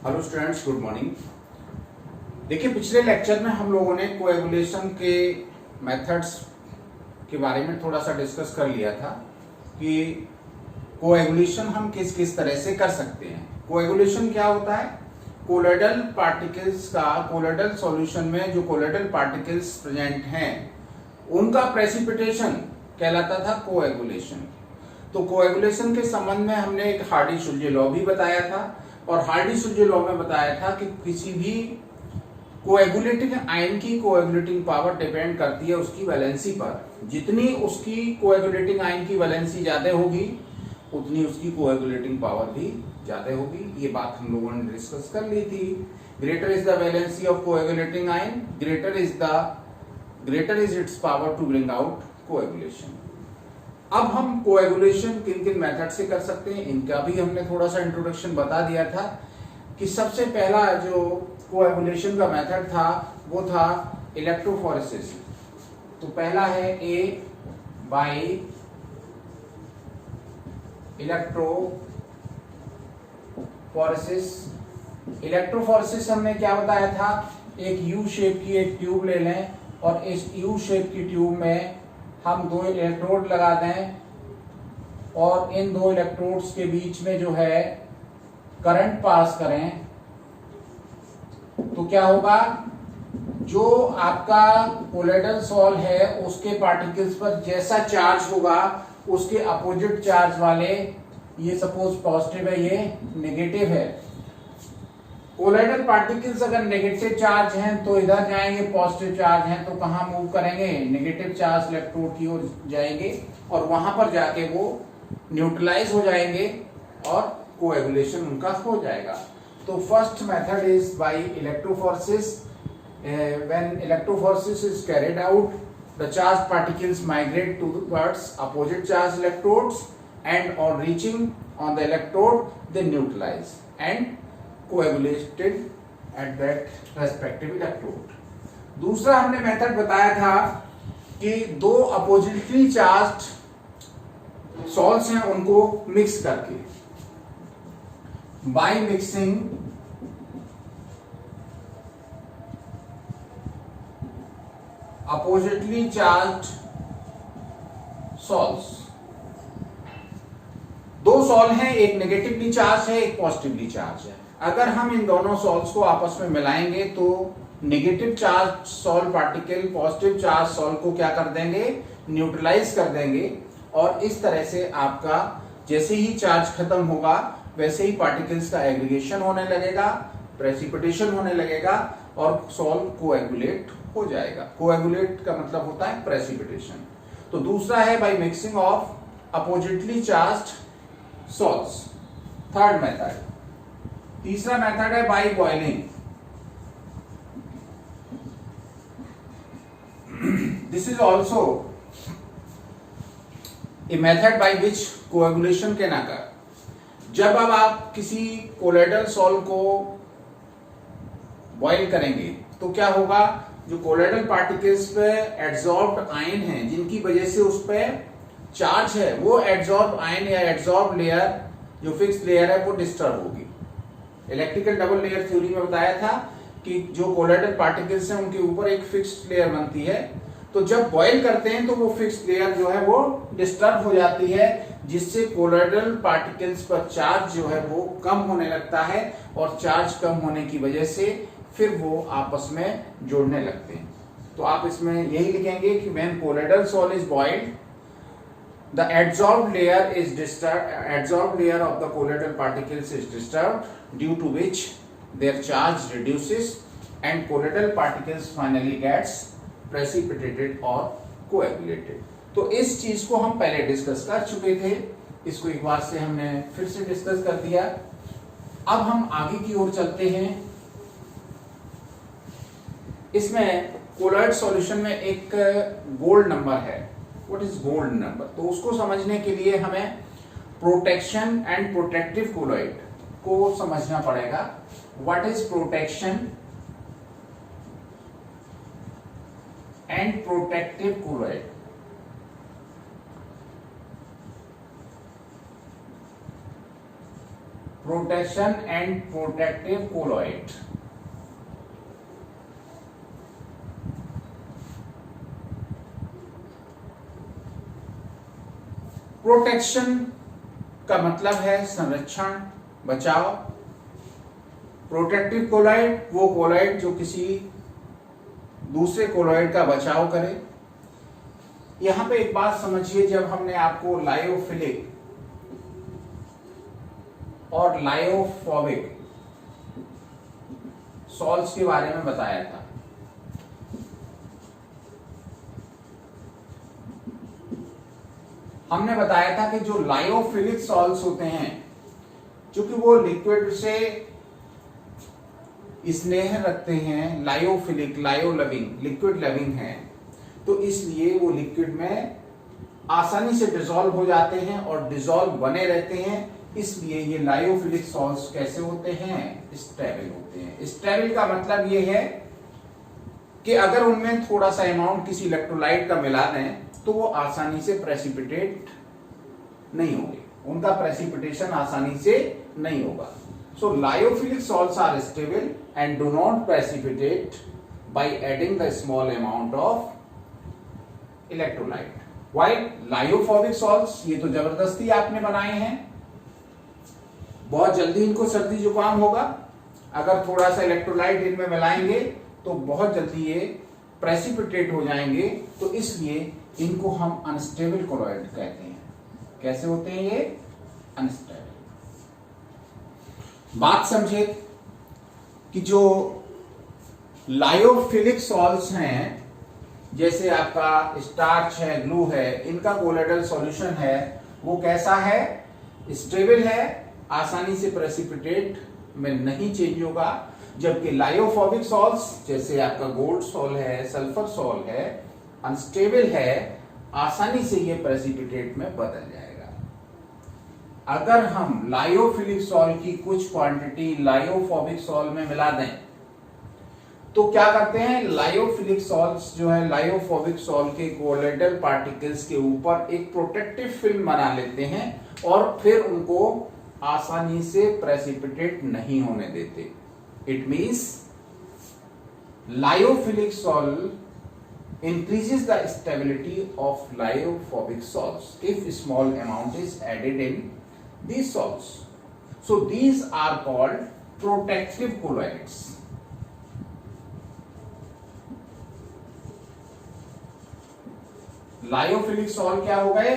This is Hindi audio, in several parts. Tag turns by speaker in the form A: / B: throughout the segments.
A: Hello students, good morning. देखिए, पिछले लेक्चर में हम लोगों ने कोएगुलेशन के मेथड्स के बारे में थोड़ा सा डिस्कस कर लिया था कि कोएगुलेशन हम किस किस तरह से कर सकते हैं। कोएगुलेशन क्या होता है? कोलोइडल पार्टिकल्स का कोलोइडल सॉल्यूशन में जो कोलोइडल पार्टिकल्स प्रेजेंट हैं उनका प्रेसिपिटेशन कहलाता था कोएगुलेशन। तो कोएगुलेशन के संबंध में हमने एक हार्डी-शुल्जे लॉ भी बताया था और हार्डी-शुल्जे लॉ में बताया था कि किसी भी कोएगुलेटिंग आयन की कोएगुलेटिंग पावर डिपेंड करती है उसकी वैलेंसी पर। जितनी उसकी कोएगुलेटिंग आयन की वैलेंसी ज्यादा होगी उतनी उसकी कोएगुलेटिंग पावर भी ज्यादा होगी। ये बात हम लोगों ने डिस्कस कर ली थी। Greater is the valency of coagulating ion, greater is its power to bring out coagulation. अब हम कोएगुलेशन किन किन मेथड से कर सकते हैं इनका भी हमने थोड़ा सा इंट्रोडक्शन बता दिया था कि सबसे पहला जो कोएगुलेशन का मेथड था वो था इलेक्ट्रोफोरेसिस। तो पहला है ए बाय इलेक्ट्रोफोरेसिस। इलेक्ट्रोफोरेसिस हमने क्या बताया था? एक यू शेप की एक ट्यूब ले लें और इस यू शेप की ट्यूब में हम दो इलेक्ट्रोड लगा दें और इन दो इलेक्ट्रोड्स के बीच में जो है करंट पास करें तो क्या होगा? जो आपका कोलोइडल सॉल्व है उसके पार्टिकल्स पर जैसा चार्ज होगा उसके अपोजिट चार्ज वाले, ये सपोज पॉजिटिव है ये नेगेटिव है, कोलोइडल पार्टिकल्स अगर नेगेटिव चार्ज हैं तो इधर जाएंगे, पॉजिटिव चार्ज हैं तो कहां मूव करेंगे? नेगेटिव चार्ज इलेक्ट्रोड की ओर जाएंगे और वहां पर जाके वो न्यूट्रलाइज हो जाएंगे और कोएगुलेशन उनका हो जाएगा। तो first method is by electrophoresis. When electrophoresis is carried out the charge particles migrate towards opposite charge electrodes and on reaching on the electrode they neutralize and coagulated at that respective electrode। दूसरा हमने मेथड बताया था कि दो अपोजिटली चार्ज्ड सॉल्ट्स हैं उनको मिक्स करके by mixing oppositely charged salts. दो सॉल्ट हैं, एक नेगेटिवली चार्ज है एक पॉजिटिवली चार्ज है। अगर हम इन दोनों सॉल्ट्स को आपस में मिलाएंगे तो negative charge salt particle positive charge salt को क्या कर देंगे? न्यूट्रलाइज कर देंगे और इस तरह से आपका जैसे ही चार्ज खत्म होगा वैसे ही पार्टिकल्स का एग्रीगेशन होने लगेगा, प्रेसिपिटेशन होने लगेगा और सॉल्ट कोएगुलेट हो जाएगा। कोएगुलेट का मतलब होता है प्रेसिपिटेशन। तो दूसरा है by mixing of oppositely charged salts. Third method. तीसरा मेथड है by boiling. This is also a method by which coagulation can occur. जब अब आप किसी कोलोइडल सॉल्व को बॉइल करेंगे तो क्या होगा? जो कोलोइडल पार्टिकल्स पे एड्सॉर्ब्ड आयन है जिनकी वजह से उस पे चार्ज है वो एड्सॉर्ब आयन या एड्सॉर्ब लेयर जो फिक्स लेयर है वो डिस्टर्ब होगी। इलेक्ट्रिकल डबल लेयर थ्योरी में बताया था कि जो कोलोइडल पार्टिकल्स हैं उनके ऊपर एक फिक्स्ड लेयर बनती है, तो जब बॉयल करते हैं तो वो फिक्स्ड लेयर जो है वो डिस्टर्ब हो जाती है जिससे कोलोइडल पार्टिकल्स पर चार्ज जो है वो कम होने लगता है और चार्ज कम होने की वजह से फिर वो आपस में जुड़ने लगते हैं। तो आप इसमें यही लिखेंगे कि when colloidal salt is boiled the adsorbed layer of the colloidal particles is disturbed due to which their charge reduces and colloidal particles finally gets precipitated or coagulated। तो इस चीज को हम पहले डिस्कस कर चुके थे, इसको एक बार से हमने फिर से डिस्कस कर दिया। अब हम आगे की ओर चलते हैं। इसमें कोलोइड सॉल्यूशन में एक गोल्ड नंबर है। What is gold number? तो उसको समझने के लिए हमें प्रोटेक्शन एंड प्रोटेक्टिव कोलोइड को समझना पड़ेगा। What is protection and protective colloid? Protection and protective colloid. Protection का मतलब है संरक्षण, बचाव। प्रोटेक्टिव कोलॉइड वो कोलॉइड जो किसी दूसरे कोलॉइड का बचाव करे। यहां पे एक बात समझिए, जब हमने आपको लायोफिलिक और लायोफोबिक सॉल्ट्स के बारे में बताया था, हमने बताया था कि जो लायोफिलिक सॉल्ट्स होते हैं, चूंकि वो लिक्विड से स्नेह रखते हैं, लायोफिलिक, लायो लविंग, लिक्विड लविंग है, तो इसलिए वो लिक्विड में आसानी से डिसॉल्व हो जाते हैं और डिसॉल्व बने रहते हैं। इसलिए ये लायोफिलिक सॉल्ट्स कैसे होते हैं? स्टेबल होते हैं। स्टेबल का मतलब ये है कि अगर उनमें थोड़ा सा अमाउंट किसी इलेक्ट्रोलाइट का मिला दें तो वो आसानी से प्रेसिपिटेट नहीं होंगे, उनका प्रेसिपिटेशन आसानी से नहीं होगा। So lyophilic salts are stable and do not precipitate by adding the small amount of electrolyte. While lyophobic salts, ये तो जबरदस्ती आपने बनाए हैं, बहुत जल्दी इनको सर्दी जुकाम होगा। अगर थोड़ा सा इलेक्ट्रोलाइट इनमें मिलाएंगे तो बहुत जल्दी ये प्रेसिपिटेट हो जाएंगे, तो इसलिए इनको हम अनस्टेबल कोलॉइड कहते हैं। कैसे होते हैं ये? अनस्टेबल। बात समझे कि जो लायोफिलिक सॉल्ट्स हैं, जैसे आपका स्टार्च है, ग्लू है, इनका कोलोइडल सॉल्यूशन है, वो कैसा है? स्टेबल है, आसानी से प्रेसिपिटेट में नहीं चेंज होगा। जबकि लायोफोबिक सॉल्ट्स जैसे आपका गोल्ड सॉल है, सल्फर सॉल है, अनस्टेबल है, आसानी से ये प्रेसिपिटेट में बदल जाएगा। अगर हम लायोफिलिक सॉल की कुछ क्वांटिटी लायोफोबिक सॉल में मिला दें तो क्या करते हैं? लायोफिलिक सॉल्ट्स जो है लायोफोबिक सॉल के कोलोइडल पार्टिकल्स के ऊपर एक प्रोटेक्टिव फिल्म बना लेते हैं और फिर उनको आसानी से प्रेसिपिटेट नहीं होने देते। It means lyophilic sol increases the stability of lyophobic salts if small amount is added in these salts. So these are called protective colloids. Lyophilic salt क्या हो गए?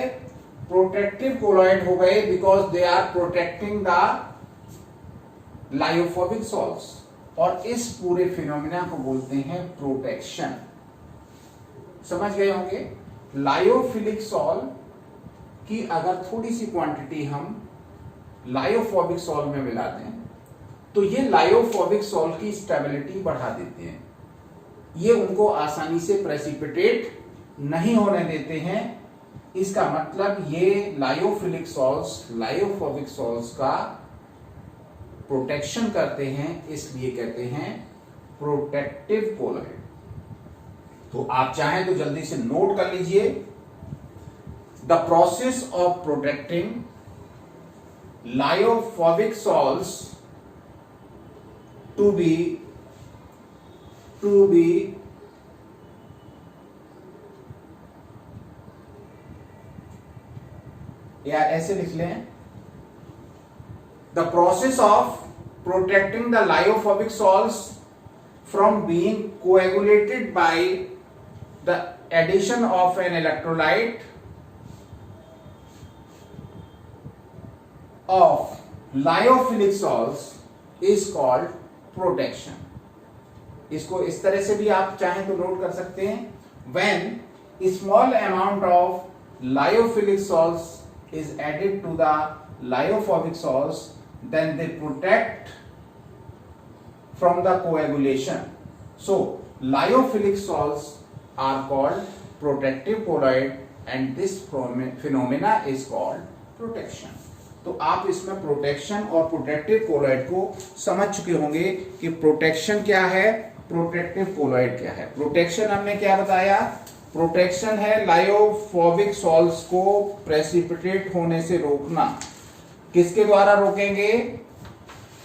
A: Protective colloid हो गए, because they are protecting the lyophobic salts. और इस पूरे फिनोमिना को बोलते हैं प्रोटेक्शन। समझ गए होंगे? लायोफिलिक सॉल की अगर थोड़ी सी क्वांटिटी हम लायोफोबिक सॉल में मिला दें तो ये लायोफोबिक सॉल की स्टेबिलिटी बढ़ा देते हैं, ये उनको आसानी से प्रेसिपिटेट नहीं होने देते हैं। इसका मतलब ये लायोफिलिक सॉल्ट्स लायोफोबिक सॉल्ट्स का प्रोटेक्शन करते हैं, इसलिए कहते हैं प्रोटेक्टिव कोलॉइड। तो आप चाहें तो जल्दी से नोट कर लीजिए, the process of protecting lyophobic salts to be या ऐसे लिख लें, the process of protecting the lyophobic salts from being coagulated by the addition of an electrolyte of lyophilic salts is called protection. इसको इस तरह से भी आप चाहें तो नोट कर सकते हैं, when a small amount of lyophilic salts is added to the lyophobic salts, then they protect from the coagulation. So lyophilic salts are called protective colloid and this phenomena is called protection. तो आप इसमें प्रोटेक्शन और प्रोटेक्टिव कोलॉइड को समझ चुके होंगे कि प्रोटेक्शन क्या है, प्रोटेक्टिव कोलॉइड क्या है। प्रोटेक्शन हमने क्या बताया? प्रोटेक्शन है लायोफोबिक सॉल्ट्स को प्रेसिपिटेट होने से रोकना। किसके द्वारा रोकेंगे?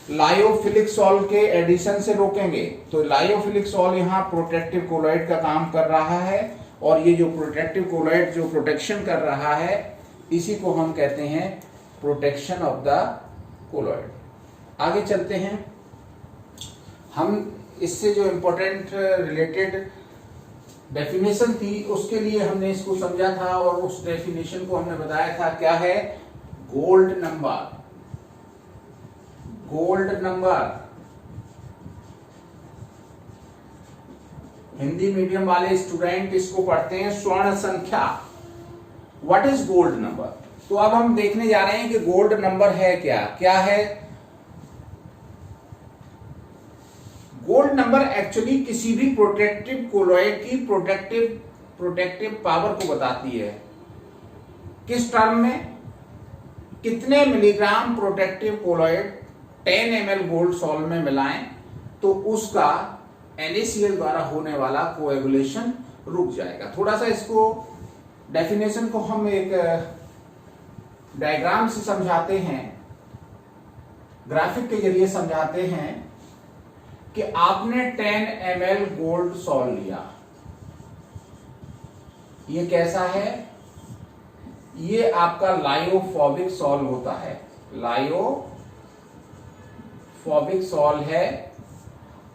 A: लायोफिलिक सॉल्ट के एडिशन से रोकेंगे। तो लायोफिलिक सॉल्ट यहाँ प्रोटेक्टिव कोलॉइड का काम कर रहा है, और ये जो प्रोटेक्टिव कोलॉइड जो प्रोटेक्शन कर रहा है, इसी को हम कहते हैं प्रोटेक्शन ऑफ द कोलॉइड। आगे चलते हैं। हम इससे जो इंपॉर्टेंट रिलेटेड डेफिनेशन थी उसके लिए हमने इसको समझा था, और उस डेफिनेशन को हमने बताया था क्या है, gold number. Gold number Hindi medium वाले स्टूडेंट इसको पढ़ते हैं स्वर्ण संख्या। What is gold number? तो अब हम देखने जा रहे हैं कि गोल्ड नंबर है क्या। क्या है गोल्ड नंबर? एक्चुअली किसी भी प्रोटेक्टिव कोलॉइड की प्रोटेक्टिव पावर को बताती है। किस टर्म में? कितने milligram protective colloid 10 ml gold salt में मिलाएं तो उसका NaCl द्वारा होने वाला कोएगुलेशन रुक जाएगा। थोड़ा सा इसको डेफिनेशन को हम एक डायग्राम से समझाते हैं, ग्राफिक के जरिए समझाते हैं कि आपने 10 ml गोल्ड सॉल्ट लिया। ये कैसा है? ये आपका लायोफोबिक सॉल्ट होता है। लायोफोबिक सॉल्ट है।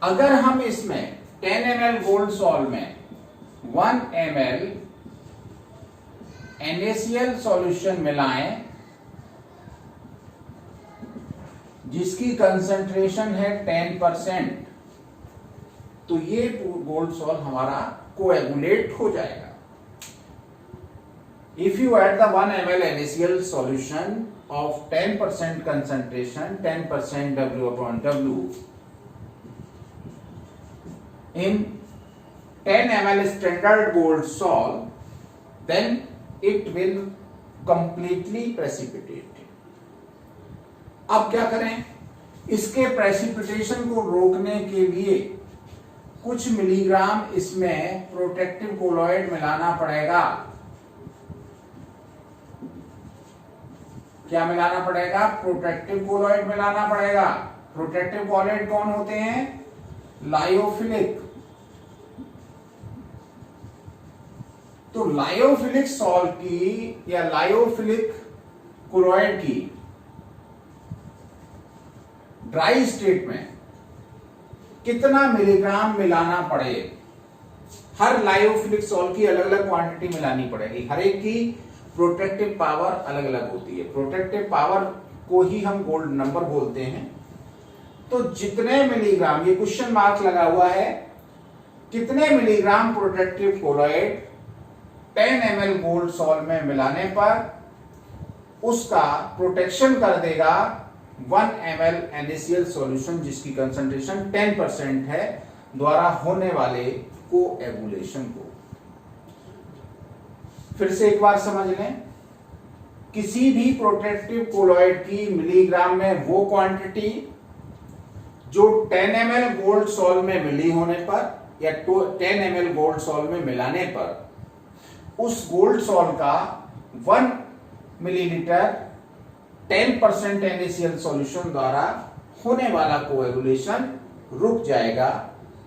A: अगर हम इसमें 10 ml गोल्ड सॉल्ट में 1 ml NaCl सॉल्यूशन मिलाएं जिसकी कंसंट्रेशन है 10%, तो ये गोल्ड सॉल्ट हमारा कोएगुलेट हो जाएगा। If you add the 1 ml NaCl solution of 10% concentration, 10% W/W in 10 ml standard gold salt, then it will completely precipitate. अब क्या करें? इसके प्रेसिपिटेशन को रोकने के लिए कुछ मिलीग्राम इसमें प्रोटेक्टिव कोलॉइड मिलाना पड़ेगा। क्या मिलाना पड़ेगा? प्रोटेक्टिव कोलॉइड मिलाना पड़ेगा। प्रोटेक्टिव कोलॉइड कौन होते हैं? लायोफिलिक। तो लायोफिलिक सॉल्ट की या लायोफिलिक कोलॉइड की ड्राई स्टेट में कितना मिलीग्राम मिलाना पड़े? हर लायोफिलिक सॉल्ट की अलग अलग क्वांटिटी मिलानी पड़ेगी। हर एक की प्रोटेक्टिव पावर अलग अलग होती है। प्रोटेक्टिव पावर को ही हम गोल्ड नंबर बोलते हैं। तो जितने मिलीग्राम, ये क्वेश्चन मार्क लगा हुआ है, कितने milligram protective colloid 10 ml gold salt में मिलाने पर उसका प्रोटेक्शन कर देगा 1 ml NaCl सॉल्यूशन जिसकी कंसंट्रेशन 10% है द्वारा होने वाले कोएगुलेशन को। फिर से एक बार समझ लें, किसी भी प्रोटेक्टिव कोलॉइड की मिलीग्राम में वो क्वांटिटी जो 10 ml गोल्ड सॉल्ट में मिली होने पर या 10 ml गोल्ड सॉल्ट में मिलाने पर उस गोल्ड सॉल्ट का 1 मिलीलीटर 10% NaCl सॉल्यूशन द्वारा होने वाला कोएगुलेशन रुक जाएगा,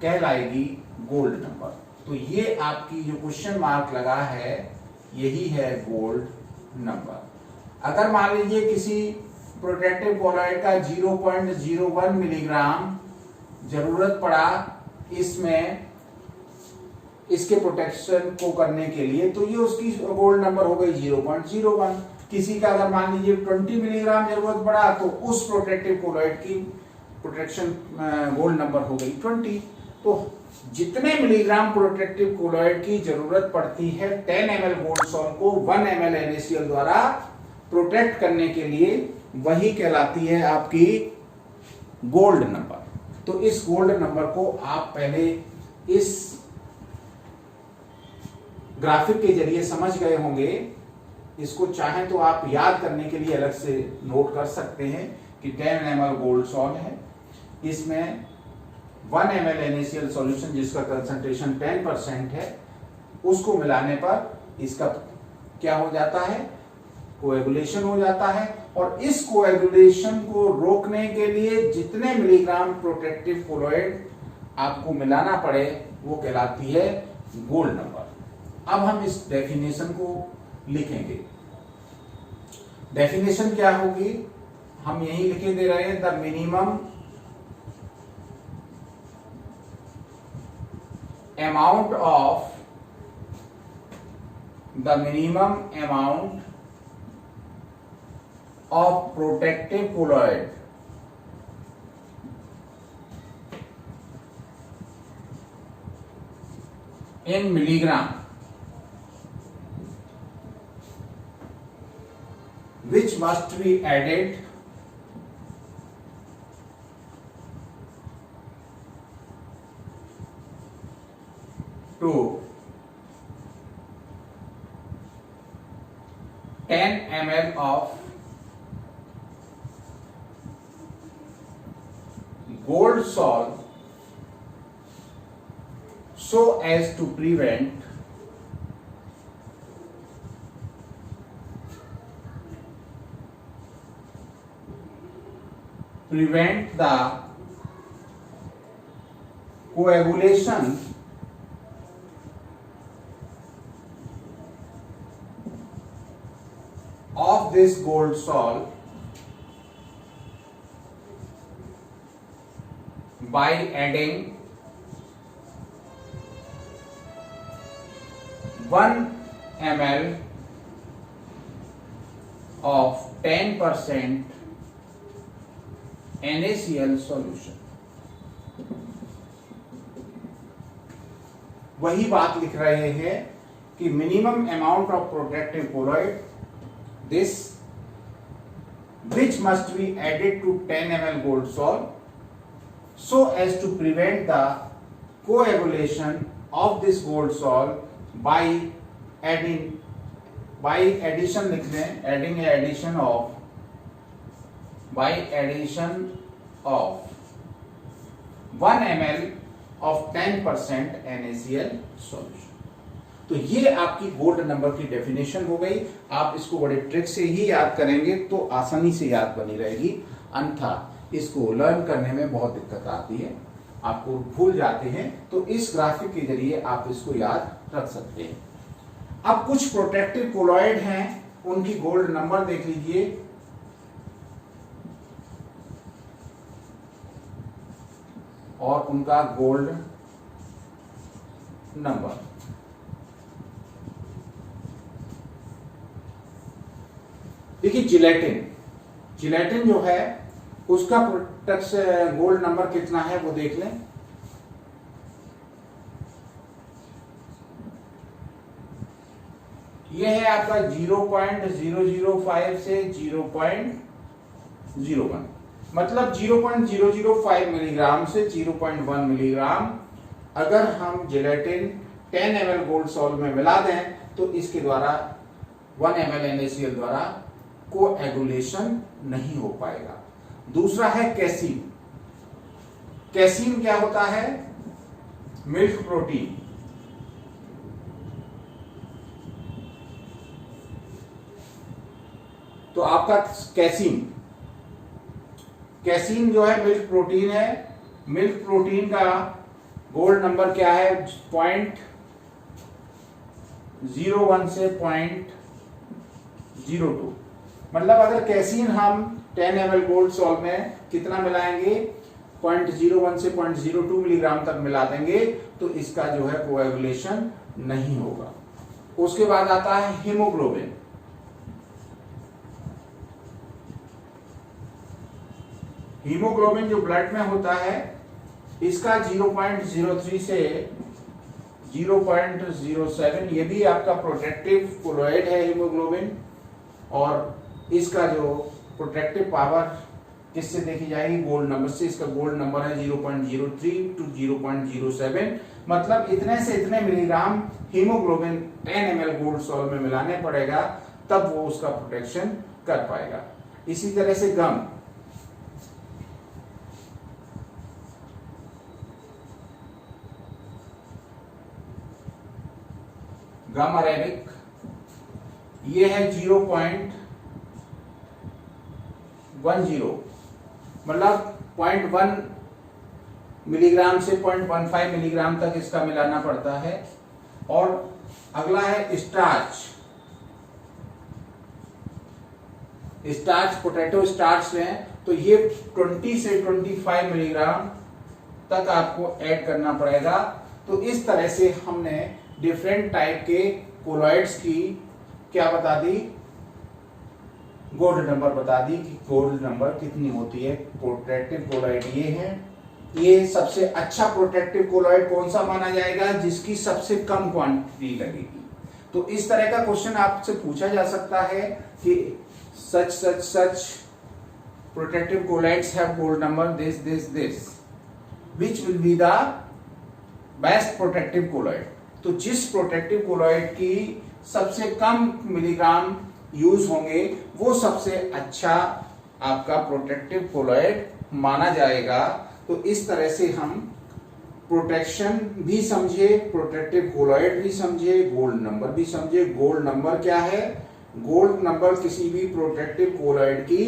A: कहलाएगी गोल्ड नंबर। तो ये आपकी जो क्वेश्चन मार्क लगा है यही है गोल्ड नंबर। अगर मान लीजिए किसी प्रोटेक्टिव कोलॉइड का 0.01 मिलीग्राम जरूरत पड़ा इसमें इसके प्रोटेक्शन को करने के लिए, तो ये उसकी गोल्ड नंबर हो गई 0.01। किसी का अगर मान लीजिए 20 मिलीग्राम जरूरत पड़ा तो उस प्रोटेक्टिव कोलॉइड की प्रोटेक्शन गोल्ड नंबर हो गई 20। तो जितने मिलीग्राम प्रोटेक्टिव कोलॉइड की जरूरत पड़ती है 10 ml गोल्ड सॉल्ट को 1 ml NaCl द्वारा प्रोटेक्ट करने के लिए, वही कहलाती है आपकी गोल्ड नंबर। तो इस गोल्ड नंबर को आप पहले इस ग्राफिक के जरिए समझ गए होंगे। इसको चाहें तो आप याद करने के लिए अलग से नोट कर सकते हैं कि 10 ml गोल्ड सॉल्ट है, इसमें 1 ml NaCl सॉल्यूशन जिसका कंसंट्रेशन 10% है उसको मिलाने पर इसका क्या हो जाता है? कोएगुलेशन हो जाता है, और इस कोएगुलेशन को रोकने के लिए जितने मिलीग्राम प्रोटेक्टिव कोलॉइड आपको मिलाना पड़े वो कहलाती है गोल्ड नंबर। अब हम इस डेफिनेशन को लिखेंगे। डेफिनेशन क्या होगी, हम यही लिखे दे रहे हैं, the minimum amount of protective colloid in milligram which must be added to 10 ml of gold salt so as to prevent the coagulation of this gold salt by adding 1 ml of 10% NaCl solution। वही बात लिख रहे हैं कि minimum amount of protective colloid this which must be added to 10 ml gold salt so as to prevent the coagulation of this gold salt by addition लिख दें, adding a addition of 1 ml of 10% NaCl solution। तो ये आपकी गोल्ड नंबर की डेफिनेशन हो गई। आप इसको बड़े ट्रिक से ही याद करेंगे तो आसानी से याद बनी रहेगी, अन्यथा इसको लर्न करने में बहुत दिक्कत आती है, आपको भूल जाते हैं। तो इस ग्राफिक के जरिए आप इसको याद रख सकते हैं। अब कुछ प्रोटेक्टिव कोलॉइड हैं, उनकी गोल्ड नंबर देख लीजिए। और उनका गोल्ड नंबर देखिए, जिलेटिन जो है उसका प्रोटेक्शन गोल्ड नंबर कितना है वो देख लें। ये है आपका 0.005 से 0.01, मतलब 0.005 मिलीग्राम से 0.1 मिलीग्राम अगर हम जिलेटिन 10 ml गोल्ड सॉल्ट में मिला दें तो इसके द्वारा 1 ml NaCl द्वारा कोएगुलेशन नहीं हो पाएगा। दूसरा है कैसीन। कैसीन क्या होता है? Milk protein. तो आपका कैसीन जो है मिल्क प्रोटीन है। मिल्क प्रोटीन का गोल्ड नंबर क्या है? 0.01 से 0.02। मतलब अगर कैसीन हम 10 ml गोल्ड सॉल्ट में कितना मिलाएंगे? 0.01 से 0.02 मिलीग्राम तक मिला देंगे तो इसका जो है कोएगुलेशन नहीं होगा। उसके बाद आता है हीमोग्लोबिन। हीमोग्लोबिन जो ब्लड में होता है इसका 0.03 से 0.07, ये भी आपका प्रोटेक्टिव कोलॉइड है हीमोग्लोबिन। और इसका जो प्रोटेक्टिव पावर किससे देखी जाएगी? गोल्ड नंबर से। इसका गोल्ड नंबर है 0.03 to 0.07, मतलब इतने से इतने milligram haemoglobin 10 ml gold salt में मिलाने पड़ेगा तब वो उसका प्रोटेक्शन कर पाएगा। इसी तरह से गम अरेबिक, ये है 0.01 मतलब 0.1 मिलीग्राम से 0.15 मिलीग्राम तक इसका मिलाना पड़ता है। और अगला है स्टार्च। पोटैटो स्टार्च लें तो ये 20 से 25 मिलीग्राम तक आपको ऐड करना पड़ेगा। तो इस तरह से हमने डिफरेंट टाइप के कोलॉइड्स की क्या बता दी, गोल्ड नंबर बता दी कि गोल्ड नंबर कितनी होती है। प्रोटेक्टिव कोलॉइड ये है। ये सबसे अच्छा प्रोटेक्टिव कोलॉइड कौन सा माना जाएगा, जिसकी सबसे कम क्वांटिटी लगेगी। तो इस तरह का क्वेश्चन आपसे पूछा जा सकता है कि such protective colloids have gold number this which will be the best protective colloid. तो जिस प्रोटेक्टिव कोलॉइड की सबसे कम मिलीग्राम यूज होंगे वो सबसे अच्छा आपका प्रोटेक्टिव कोलॉइड माना जाएगा। तो इस तरह से हम प्रोटेक्शन भी समझे, प्रोटेक्टिव कोलॉइड भी समझे, गोल्ड नंबर भी समझे। गोल्ड नंबर क्या है? गोल्ड नंबर किसी भी प्रोटेक्टिव कोलॉइड की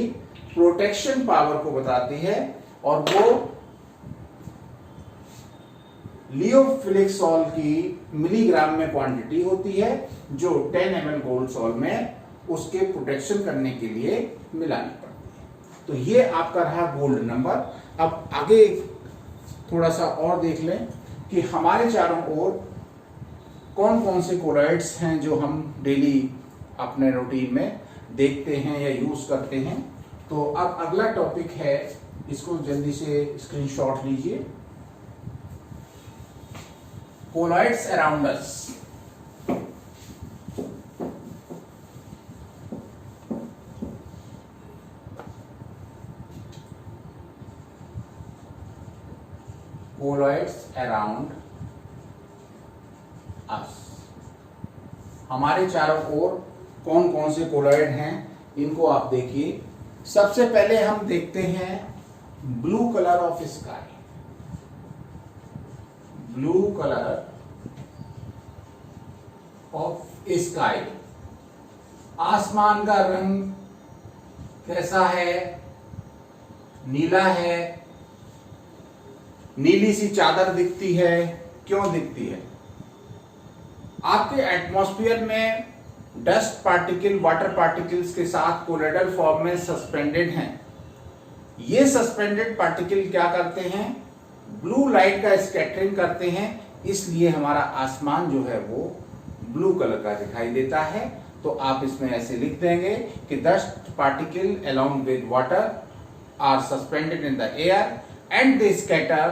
A: प्रोटेक्शन पावर को बताती है और वो लियोफिलिक सॉल्ट की मिलीग्राम में क्वांटिटी होती है जो 10 ml गोल्ड सॉल्ट में उसके प्रोटेक्शन करने के लिए मिलानी पड़ती है। तो ये आपका रहा गोल्ड नंबर। अब आगे थोड़ा सा और देख लें कि हमारे चारों ओर कौन कौन से कोलॉइड्स हैं जो हम डेली अपने रूटीन में देखते हैं या यूज करते हैं। तो अब अगला टॉपिक है, इसको जल्दी से स्क्रीनशॉट लीजिए। Colloids around us. Colloids around us, हमारे चारों ओर कौन कौन से कोलॉइड हैं इनको आप देखिए। सबसे पहले हम देखते हैं blue colour of sky. Blue colour of sky, आसमान का रंग कैसा है? नीला है। नीली सी चादर दिखती है। क्यों दिखती है? आपके एटमॉस्फेयर में डस्ट पार्टिकल वाटर पार्टिकल्स के साथ कोलोइडल फॉर्म में सस्पेंडेड हैं। ये सस्पेंडेड पार्टिकल क्या करते हैं? ब्लू लाइट का स्कैटरिंग करते हैं, इसलिए हमारा आसमान जो है वो ब्लू कलर का दिखाई देता है। तो आप इसमें ऐसे लिख देंगे कि dust particle along with water are suspended in the air and they scatter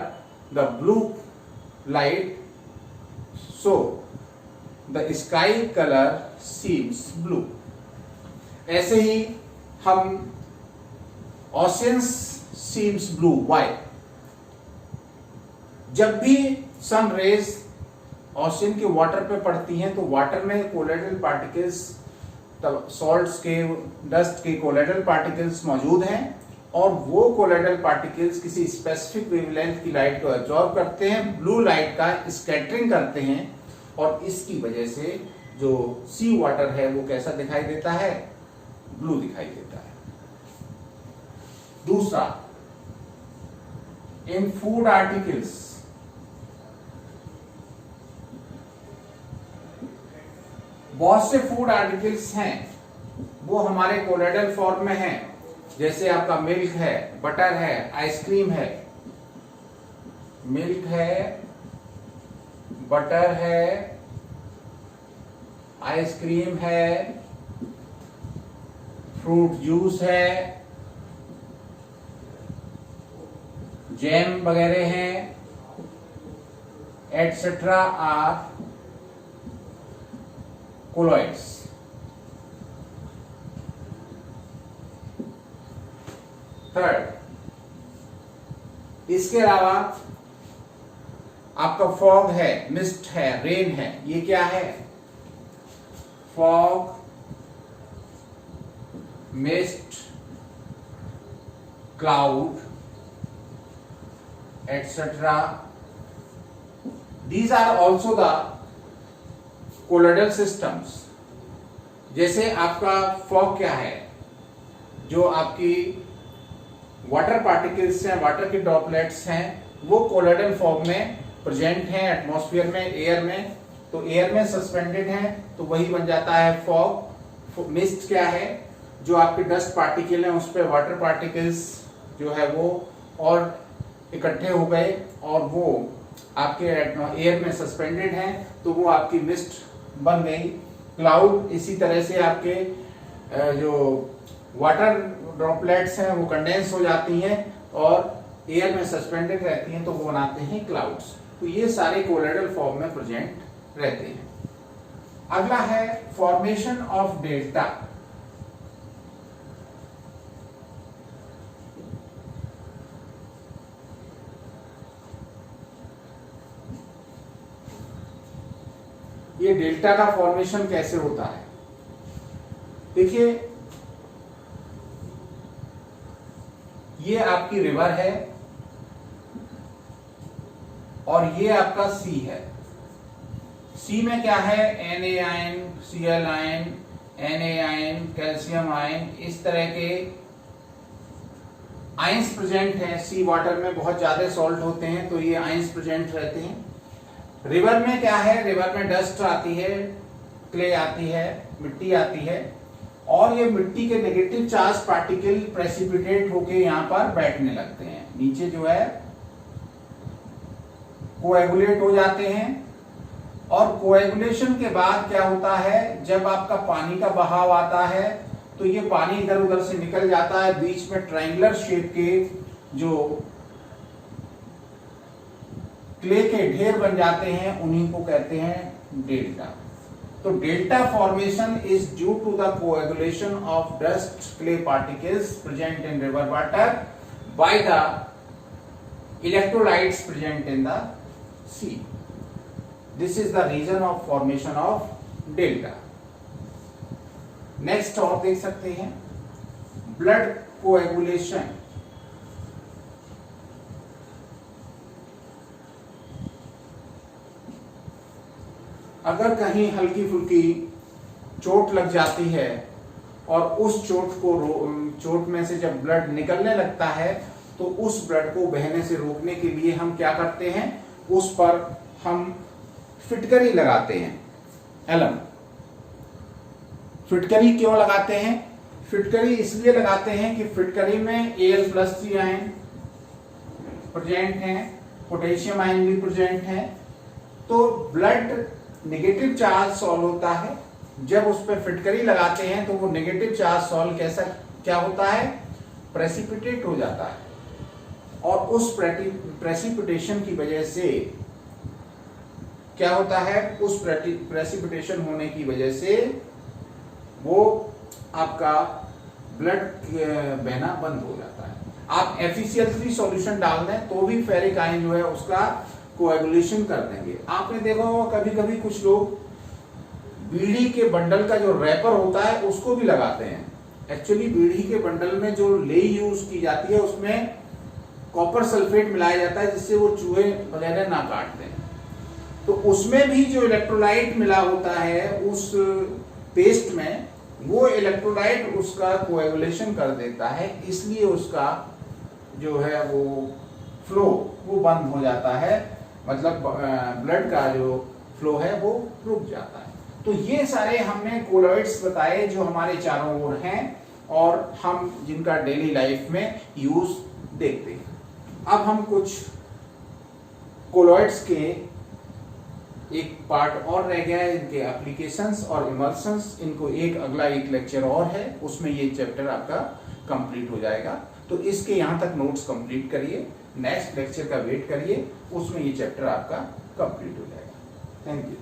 A: the blue light, so the sky colour seems blue. ऐसे ही हम ओशियंस सीम्स ब्लू, व्हाई? जब भी सन रेज ओशियन के वाटर पे पड़ती हैं तो वाटर में कोलोइडल पार्टिकल्स, सॉल्ट्स के, डस्ट के कोलोइडल पार्टिकल्स मौजूद हैं और वो कोलोइडल पार्टिकल्स किसी स्पेसिफिक वेवलेंथ की लाइट को एब्जॉर्ब करते हैं, ब्लू लाइट का स्कैटरिंग करते हैं और इसकी वजह से जो सी वाटर है वो कैसा दिखाई देता है? ब्लू दिखाई देता है। दूसरा, इन फूड आर्टिकल्स, बहुत से फूड आर्टिकल्स हैं वो हमारे कोलोइडल फॉर्म में हैं, जैसे आपका मिल्क है, बटर है, आइसक्रीम है। मिल्क है, बटर है, आइसक्रीम है, फ्रूट जूस है, जैम वगैरह हैं, एटसेट्रा आर कोलॉइड्स। थर्ड, इसके अलावा आपका फॉग है, मिस्ट है, रेन है। ये क्या है? Fog, mist, cloud, etcetera, these are also the colloidal systems. जैसे आपका फॉग क्या है? जो आपकी वाटर पार्टिकल्स हैं, वाटर के ड्रॉपलेट्स हैं, वो कोलॉइडल फॉर्म में प्रेजेंट हैं एटमॉस्फेयर में, एयर में। तो एयर में सस्पेंडेड हैं तो वही बन जाता है फॉग। मिस्ट क्या है, जो आपके डस्ट पार्टिकल हैं उस पर वाटर पार्टिकल्स जो है वो और इकट्ठे हो गए और वो आपके एयर में सस्पेंडेड हैं तो वो आपकी मिस्ट बन गई। क्लाउड इसी तरह से आपके जो वाटर ड्रॉपलेट्स हैं वो कंडेंस हो जाती हैं और एयर में सस्पेंडेड रहती हैं तो वो बनाते हैं क्लाउड्स। तो ये सारे कोलॉइडल फॉर्म में प्रेजेंट रहते हैं। अगला है फॉर्मेशन ऑफ डेल्टा। ये डेल्टा का फॉर्मेशन कैसे होता है, देखिए ये आपकी रिवर है और ये आपका सी है। सी में क्या है, Na ion, Cl ion, Na ion, calcium ion, इस तरह के आयंस प्रेजेंट हैं। सी वाटर में बहुत ज्यादा सॉल्ट होते हैं तो ये आयंस प्रेजेंट रहते हैं। रिवर में क्या है, रिवर में डस्ट आती है, क्ले आती है, मिट्टी आती है और ये मिट्टी के नेगेटिव चार्ज पार्टिकल प्रेसिपिटेट होके यहाँ पर बैठने लगते हैं, नीचे जो है कोएगुलेट हो जाते हैं। और कोएगुलेशन के बाद क्या होता है, जब आपका पानी का बहाव आता है तो ये पानी इधर उधर से निकल जाता है, बीच में ट्रायंगुलर शेप के जो क्ले के ढेर बन जाते हैं उन्हीं को कहते हैं डेल्टा। तो delta formation is due to the coagulation of dust clay particles present in river water by the electrolytes present in the sea. This is the reason of formation of delta. Next और देख सकते हैं ब्लड कोएगुलेशन। अगर कहीं हल्की फुल्की चोट लग जाती है और उस चोट में से जब ब्लड निकलने लगता है तो उस ब्लड को बहने से रोकने के लिए हम क्या करते हैं, उस पर हम फिटकरी लगाते हैं, एलम। फिटकरी क्यों लगाते हैं, फिटकरी इसलिए लगाते हैं कि फिटकरी में Al+3 आयन प्रेजेंट हैं, पोटेशियम आयन भी प्रेजेंट हैं। तो ब्लड नेगेटिव चार्ज सॉल्व होता है, जब उस पर फिटकरी लगाते हैं तो वो नेगेटिव चार्ज सॉल्व कैसा क्या होता है, प्रेसिपिटेट हो जाता है और उस प्रेसिपिटेशन की वजह से क्या होता है, उस प्रेसिपिटेशन होने की वजह से वो आपका ब्लड बहना बंद हो जाता है। आप FeCl3 सॉल्यूशन डाल दें तो भी फेरिक आयन जो है उसका कोएगुलेशन कर देंगे। आपने देखा होगा कभी कभी कुछ लोग बीड़ी के बंडल का जो रैपर होता है उसको भी लगाते हैं। एक्चुअली बीड़ी के बंडल में जो लेई यूज की जाती है उसमें कॉपर सल्फेट मिलाया जाता है जिससे वो चूहे वगैरह ना काट दें। तो उसमें भी जो इलेक्ट्रोलाइट मिला होता है उस पेस्ट में, वो इलेक्ट्रोलाइट उसका कोएगुलेशन कर देता है, इसलिए उसका जो है वो फ्लो वो बंद हो जाता है, मतलब ब्लड का जो फ्लो है वो रुक जाता है। तो ये सारे हमने कोलॉइड्स बताए जो हमारे चारों ओर हैं और हम जिनका डेली लाइफ में यूज देखते हैं। अब हम कुछ कोलॉइड्स के एक पार्ट और रह गया है, इनके एप्लीकेशंस और इमल्शंस, इनको अगला एक लेक्चर और है, उसमें ये चैप्टर आपका कंप्लीट हो जाएगा। तो इसके यहाँ तक नोट्स कंप्लीट करिए, नेक्स्ट लेक्चर का वेट करिए, उसमें ये चैप्टर आपका कंप्लीट हो जाएगा। Thank you.